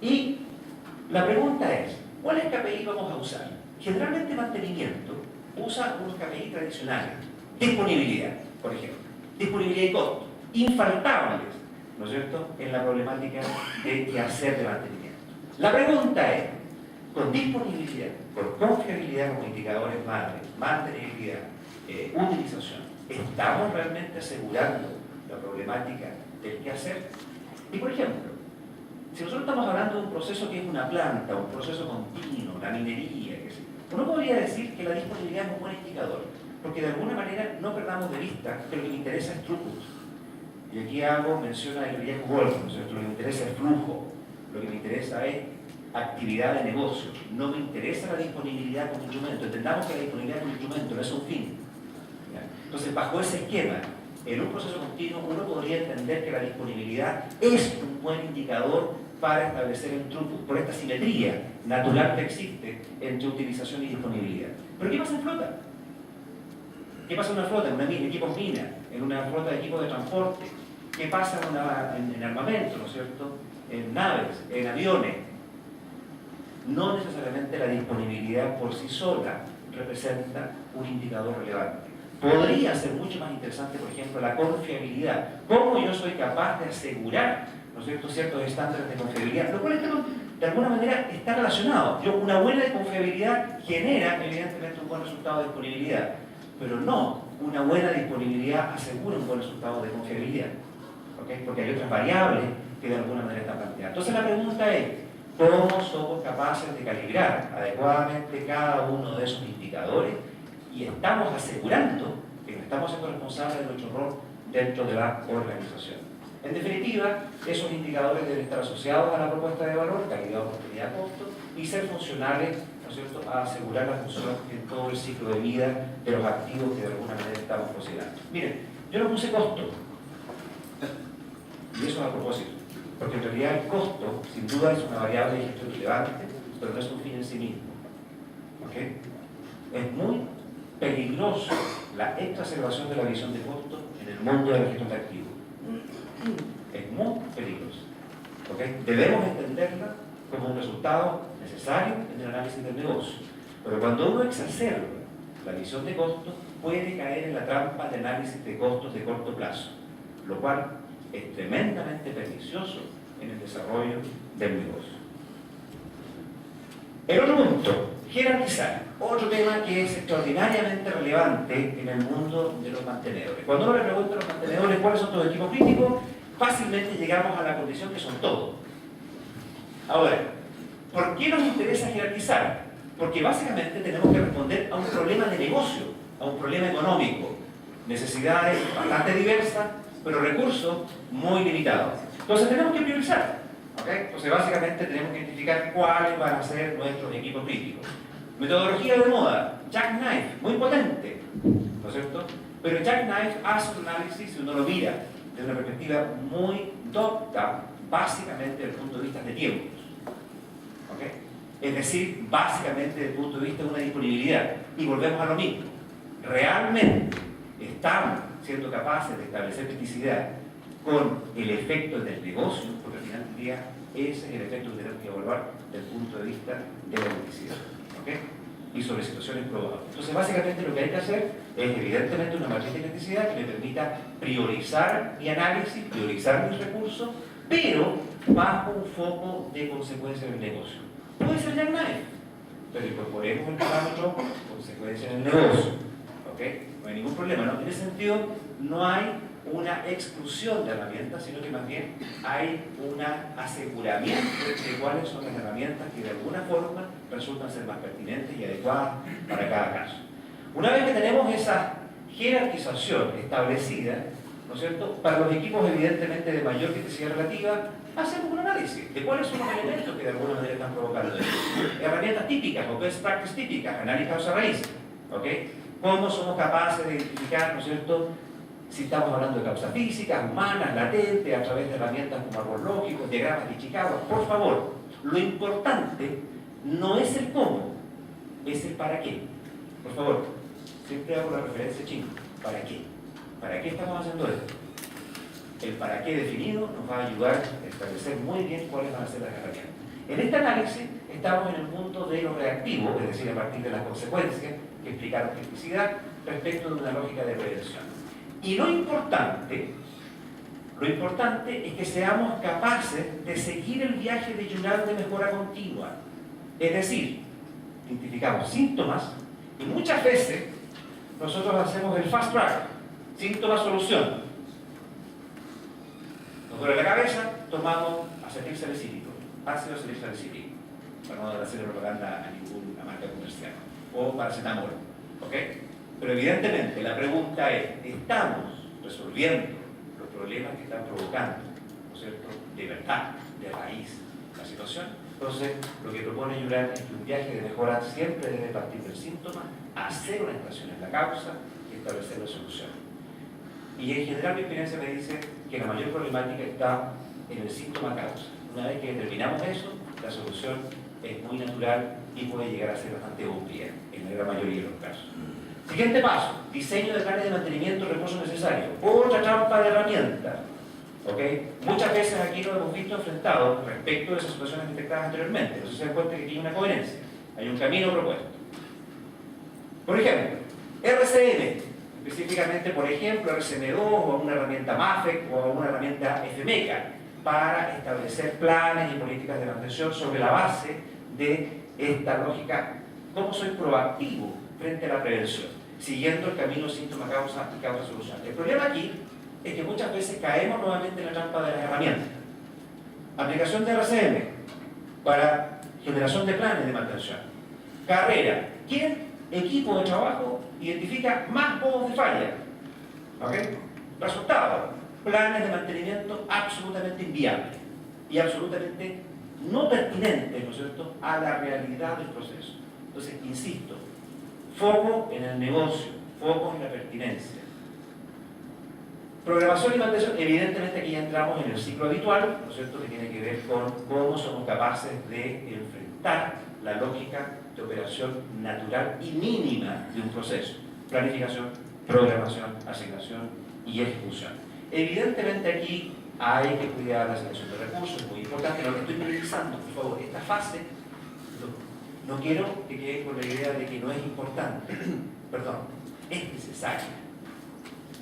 Y la pregunta es, ¿cuáles KPI vamos a usar? Generalmente mantenimiento usa unos KPI tradicionales. Disponibilidad, por ejemplo. Disponibilidad y costo. Infaltables, ¿no es cierto?, en la problemática de qué hacer de mantenimiento. La pregunta es, con disponibilidad, con confiabilidad como indicadores madre, mantenibilidad, utilización, ¿estamos realmente asegurando la problemática del qué hacer? Y por ejemplo, si nosotros estamos hablando de un proceso que es una planta, un proceso continuo, la minería, uno podría decir que la disponibilidad es un buen indicador, porque de alguna manera no perdamos de vista que lo que me interesa es throughput. Y aquí hago mención a Elías Wolf, ¿no es cierto? Lo que me interesa es flujo, lo que me interesa es actividad de negocio, no me interesa la disponibilidad como instrumento. Entendamos que la disponibilidad como instrumento no es un fin. ¿Ya? Entonces, bajo ese esquema, en un proceso continuo, uno podría entender que la disponibilidad es un buen indicador para establecer el throughput, por esta simetría natural que existe entre utilización y disponibilidad. ¿Pero qué pasa en flota? ¿Qué pasa en una flota, en una mina, equipos mina, en una flota de equipos de transporte? ¿Qué pasa en armamento, ¿no es cierto?, en naves, en aviones? No necesariamente la disponibilidad por sí sola representa un indicador relevante. Podría ser mucho más interesante, por ejemplo, la confiabilidad. ¿Cómo yo soy capaz de asegurar, ¿no es cierto?, ciertos estándares de confiabilidad? Lo cual de alguna manera está relacionado. Una buena confiabilidad genera, evidentemente, un buen resultado de disponibilidad, pero no una buena disponibilidad asegura un buen resultado de confiabilidad. ¿Okay? Porque hay otras variables que de alguna manera están planteadas. Entonces la pregunta es, ¿cómo somos capaces de calibrar adecuadamente cada uno de esos indicadores? Y estamos asegurando que nos estamos siendo responsables de nuestro rol dentro de la organización. En definitiva, esos indicadores deben estar asociados a la propuesta de valor, calidad, oportunidad, costo, y ser funcionales, ¿no es cierto?, a asegurar la función en todo el ciclo de vida de los activos que de alguna manera estamos considerando. Miren, yo no puse costo, y eso es a propósito, porque en realidad el costo, sin duda, es una variable de gestión relevante, pero no es un fin en sí mismo. ¿Okay? Es muy peligroso la exacerbación de la visión de costo en el mundo de la gestión de activos. Es muy peligroso. ¿Okay? Debemos entenderla como un resultado necesario en el análisis del negocio. Pero cuando uno exacerba la visión de costo, puede caer en la trampa de análisis de costos de corto plazo, lo cual es tremendamente pernicioso en el desarrollo del negocio. El otro punto, jerarquizar. Otro tema que es extraordinariamente relevante en el mundo de los mantenedores. Cuando uno le pregunta a los mantenedores cuáles son tus equipos críticos, fácilmente llegamos a la condición que son todos. Ahora, ¿por qué nos interesa jerarquizar? Porque básicamente tenemos que responder a un problema de negocio, a un problema económico. Necesidades bastante diversas, pero recursos muy limitados. Entonces tenemos que priorizar. ¿Okay? Entonces básicamente tenemos que identificar cuáles van a ser nuestros equipos críticos. Metodología de moda, Jackknife, muy potente, ¿no es cierto? Pero Jackknife hace un análisis, si uno lo mira desde una perspectiva muy docta, básicamente desde el punto de vista de tiempos. ¿Okay? Es decir, básicamente desde el punto de vista de una disponibilidad. Y volvemos a lo mismo. ¿Realmente estamos siendo capaces de establecer criticidad con el efecto del negocio? Porque al final del día ese es el efecto que tenemos que evaluar desde el punto de vista de la criticidad. ¿Okay? Y sobre situaciones probables. Entonces básicamente lo que hay que hacer es evidentemente una matriz de criticidad que me permita priorizar mi análisis, priorizar mis recursos, pero bajo un foco de consecuencias del negocio. Puede ser Jackknife, pero incorporemos el parámetro consecuencias del negocio. ¿Okay? No hay ningún problema, ¿no? En ese sentido no hay una exclusión de herramientas, sino que más bien hay un aseguramiento de cuáles son las herramientas que de alguna forma resultan ser más pertinentes y adecuadas para cada caso. Una vez que tenemos esa jerarquización establecida, ¿no es cierto?, para los equipos evidentemente de mayor criticidad relativa, hacemos un análisis de cuáles son los elementos que de alguna manera están provocando esto. Herramientas típicas o best practice típicas, análisis causa-raíz. ¿Okay? ¿Cómo somos capaces de identificar, ¿no es cierto?, si estamos hablando de causas físicas, humanas, latentes, a través de herramientas como árbol lógico, diagramas de Chicago? Por favor, lo importante no es el cómo, es el para qué. Por favor, siempre hago la referencia chino. ¿Para qué? ¿Para qué estamos haciendo esto? El para qué definido nos va a ayudar a establecer muy bien cuáles van a ser las herramientas. En este análisis estamos en el punto de lo reactivo, es decir, a partir de las consecuencias que explicaron criticidad respecto de una lógica de prevención. Y lo importante es que seamos capaces de seguir el viaje de Yural de mejora continua. Es decir, identificamos síntomas y muchas veces nosotros hacemos el fast track, síntoma-solución. Nos duele la cabeza, tomamos acetilsalicílico, ácido acetilsalicílico, para no hacerle propaganda a ninguna marca comercial, o paracetamol, ¿ok? Pero evidentemente la pregunta es, ¿estamos resolviendo los problemas que están provocando, ¿no es cierto?, de verdad, de raíz, la situación? Entonces, lo que propone Yural es que un viaje de mejora siempre debe partir del síntoma, hacer una estación en la causa y establecer la solución. Y en general mi experiencia me dice que la mayor problemática está en el síntoma-causa. Una vez que determinamos eso, la solución es muy natural y puede llegar a ser bastante obvia en la gran mayoría de los casos. Siguiente paso, diseño de planes de mantenimiento y reposo necesario. Otra trampa de herramientas. ¿Okay? Muchas veces aquí lo hemos visto enfrentado respecto de esas situaciones detectadas anteriormente. Entonces se dan cuenta que aquí hay una coherencia, hay un camino propuesto. Por ejemplo, RCM, específicamente, por ejemplo, RCM2 o una herramienta MAFEC o una herramienta FMECA para establecer planes y políticas de mantención sobre la base de esta lógica, cómo soy proactivo frente a la prevención, siguiendo el camino síntoma-causa y causa-solución. El problema aquí es que muchas veces caemos nuevamente en la trampa de las herramientas. Aplicación de RCM para generación de planes de mantención. Carrera. ¿Quién? Equipo de trabajo identifica más modos de falla. ¿Ok? Resultado. Planes de mantenimiento absolutamente inviables y absolutamente no pertinentes, ¿no es cierto?, a la realidad del proceso. Entonces, insisto, foco en el negocio, foco en la pertinencia. Programación y mantención, evidentemente aquí ya entramos en el ciclo habitual, ¿no es cierto?, que tiene que ver con cómo somos capaces de enfrentar la lógica de operación natural y mínima de un proceso. Planificación, programación, asignación y ejecución. Evidentemente aquí hay que cuidar la selección de recursos, es muy importante. Lo que estoy priorizando, por favor, esta fase, no quiero que quede con la idea de que no es importante, perdón, es necesaria,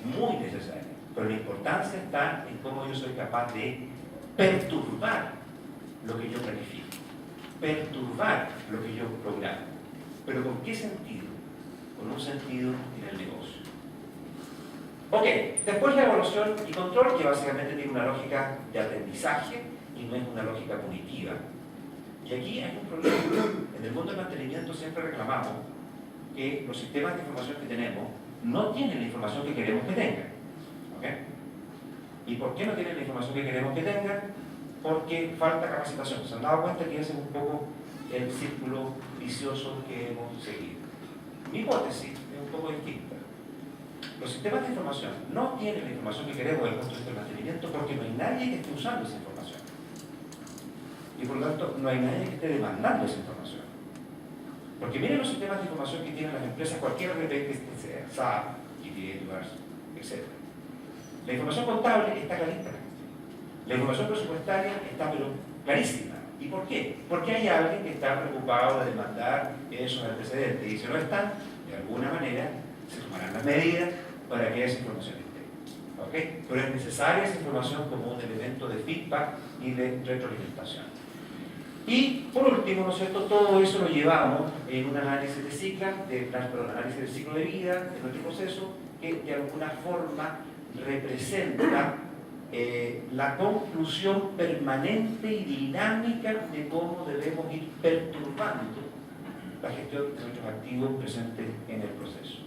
muy necesaria. Pero la importancia está en cómo yo soy capaz de perturbar lo que yo planifico, perturbar lo que yo programo. ¿Pero con qué sentido? Con un sentido en el negocio. Ok, después la evaluación y control, que básicamente tiene una lógica de aprendizaje y no es una lógica punitiva. Y aquí hay un problema. En el mundo del mantenimiento siempre reclamamos que los sistemas de información que tenemos no tienen la información que queremos que tengan. ¿Y por qué no tienen la información que queremos que tengan? Porque falta capacitación. ¿Se han dado cuenta que ese es un poco el círculo vicioso que hemos seguido? Mi hipótesis es un poco distinta. Los sistemas de información no tienen la información que queremos desde el punto de vista del mantenimiento porque no hay nadie que esté usando esa información. Y por lo tanto, no hay nadie que esté demandando esa información. Porque miren los sistemas de información que tienen las empresas, cualquier RP que sea, SAP, GTS, etc. La información contable está clarita. La información presupuestaria está pero clarísima. ¿Y por qué? Porque hay alguien que está preocupado de demandar esos antecedentes. Y si no están, de alguna manera se tomarán las medidas para que esa información esté. ¿Okay? Pero es necesaria esa información como un elemento de feedback y de retroalimentación. Y por último, ¿no es cierto?, todo eso lo llevamos en un análisis de ciclo, análisis del ciclo de vida de nuestro proceso, que de alguna forma representa la conclusión permanente y dinámica de cómo debemos ir perturbando la gestión de nuestros activos presentes en el proceso.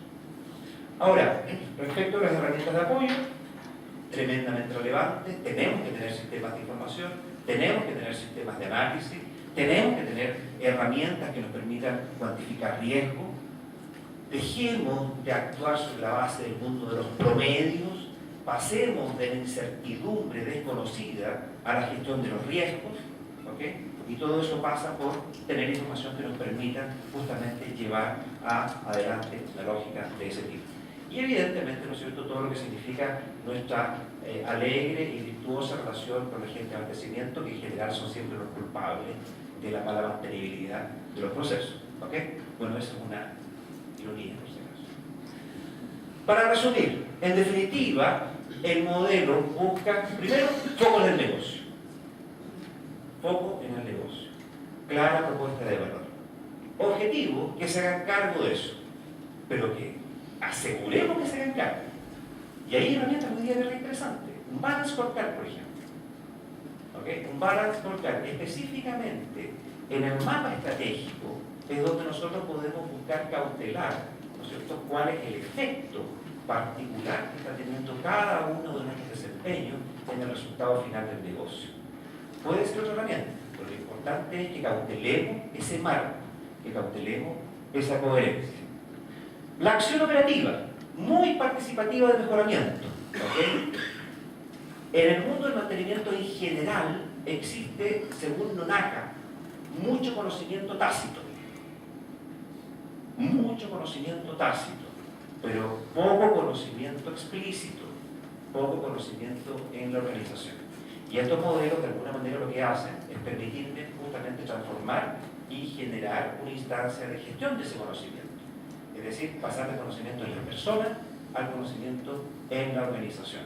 Ahora, respecto a las herramientas de apoyo, tremendamente relevante, tenemos que tener sistemas de información, tenemos que tener sistemas de análisis, tenemos que tener herramientas que nos permitan cuantificar riesgo. Dejemos de actuar sobre la base del mundo de los promedios, pasemos de la incertidumbre desconocida a la gestión de los riesgos, ¿okay? Y todo eso pasa por tener información que nos permita justamente llevar adelante la lógica de ese tipo. y evidentemente, ¿no es cierto?, todo lo que significa nuestra alegre y virtuosa relación con la gente de abastecimiento, que en general son siempre los culpables de la mala mantenibilidad de los procesos. ¿Ok? Bueno, esa es una ironía, por si acaso. Para resumir, en definitiva, el modelo busca, primero, foco en el negocio. Foco en el negocio. Clara propuesta de valor. Objetivo, que se hagan cargo de eso. Pero que aseguremos que se hagan cargo. Y ahí herramientas muy interesantes. Un balance scorecard, por ejemplo. ¿Okay? Un balance scorecard específicamente en el mapa estratégico es donde nosotros podemos buscar cautelar, ¿no es cierto?, cuál es el efecto particular que está teniendo cada uno de nuestros desempeños en el resultado final del negocio. Puede ser otra herramienta, pero lo importante es que cautelemos ese marco, que cautelemos esa coherencia. La acción operativa, muy participativa de mejoramiento. ¿Okay? En el mundo del mantenimiento en general existe, según Nonaka, mucho conocimiento tácito. Mucho conocimiento tácito, pero poco conocimiento explícito, poco conocimiento en la organización. Y estos modelos, de alguna manera, lo que hacen es permitirme justamente transformar y generar una instancia de gestión de ese conocimiento. Es decir, pasar del conocimiento en la persona al conocimiento en la organización.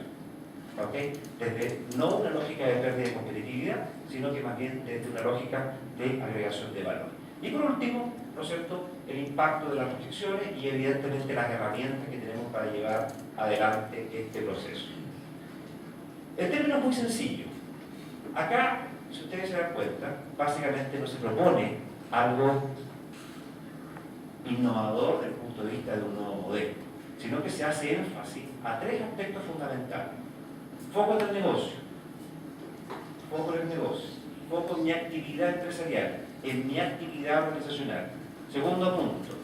¿Okay? Desde no una lógica de pérdida de competitividad, sino que más bien desde una lógica de agregación de valor. Y por último, ¿no es cierto?, el impacto de las restricciones y evidentemente las herramientas que tenemos para llevar adelante este proceso. El término es muy sencillo. Acá, si ustedes se dan cuenta, básicamente no se propone algo innovador desde el punto de vista de un nuevo modelo, sino que se hace énfasis a tres aspectos fundamentales. Foco en el negocio, foco en el negocio, foco en mi actividad empresarial, en mi actividad organizacional. Segundo punto,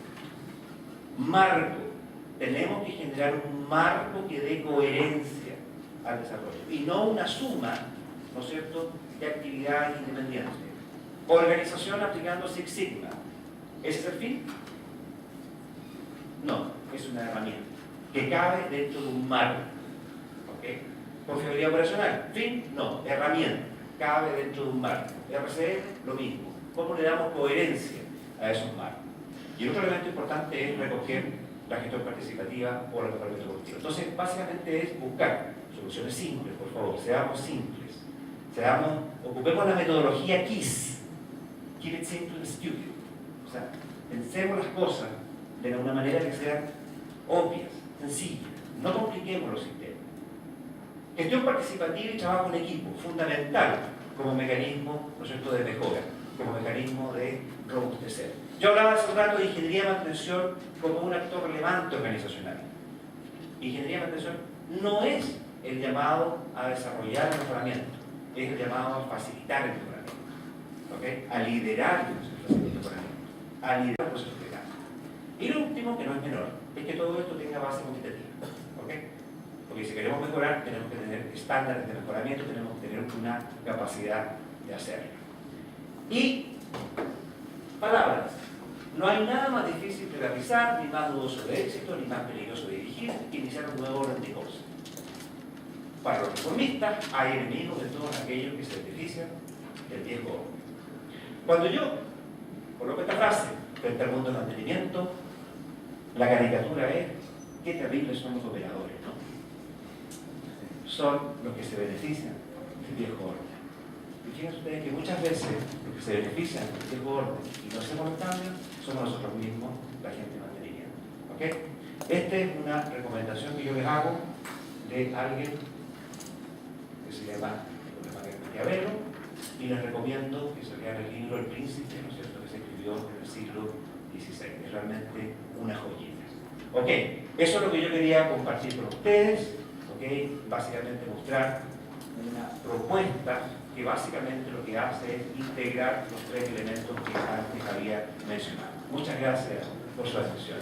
marco. Tenemos que generar un marco que dé coherencia al desarrollo y no una suma, ¿no es cierto?, de actividades independientes. Organización aplicando Six Sigma. ¿Ese es el fin? No, es una herramienta que cabe dentro de un marco. ¿Okay? Confiabilidad operacional. ¿Fin? No, herramienta. Cabe dentro de un marco. RCM, lo mismo. ¿Cómo le damos coherencia a esos marcos? Y el otro elemento importante es recoger la gestión participativa o el mejoramiento productivo. Entonces, básicamente es buscar soluciones simples, por favor, seamos simples. Ocupemos la metodología KISS. Keep it simple and stupid. O sea, pensemos las cosas de una manera que sean obvias, sencillas. No compliquemos los sistemas. Gestión participativa y trabajo en equipo, fundamental como mecanismo, ¿no es cierto?, de mejora, como mecanismo de robustecer. Yo hablaba hace un rato de ingeniería de mantención como un actor relevante organizacional. Ingeniería de mantención no es el llamado a desarrollar el mejoramiento, es el llamado a facilitar el mejoramiento, ¿okay?, a liderar el proceso de mejoramiento, a liderar el proceso de cambio. Y lo último, que no es menor, es que todo esto tenga base cuantitativa. ¿Okay? Porque si queremos mejorar, tenemos que tener estándares de mejoramiento, tenemos que tener una capacidad de hacerlo. Y palabras. No hay nada más difícil de realizar, ni más dudoso de éxito, ni más peligroso de dirigir, que iniciar un nuevo orden de cosas. Para los reformistas, hay enemigos de todos aquellos que se benefician del viejo orden. Cuando yo coloco esta frase frente al mundo del mantenimiento, la caricatura es: qué terribles son los operadores, ¿no? Son los que se benefician del viejo orden. Y fíjense ustedes que muchas veces los que se benefician del viejo orden y no hacemos los cambios somos nosotros mismos, la gente de mantenimiento. ¿Okay? Esta es una recomendación que yo les hago de alguien que se llama Maquiavelo, y les recomiendo que se lean el libro El Príncipe, ¿no es cierto?, que se escribió en el siglo XVI. Es realmente una joyita. Ok, eso es lo que yo quería compartir con ustedes. Ok, básicamente mostrar una propuesta que básicamente lo que hace es integrar los tres elementos que antes había mencionado. Muchas gracias por su atención.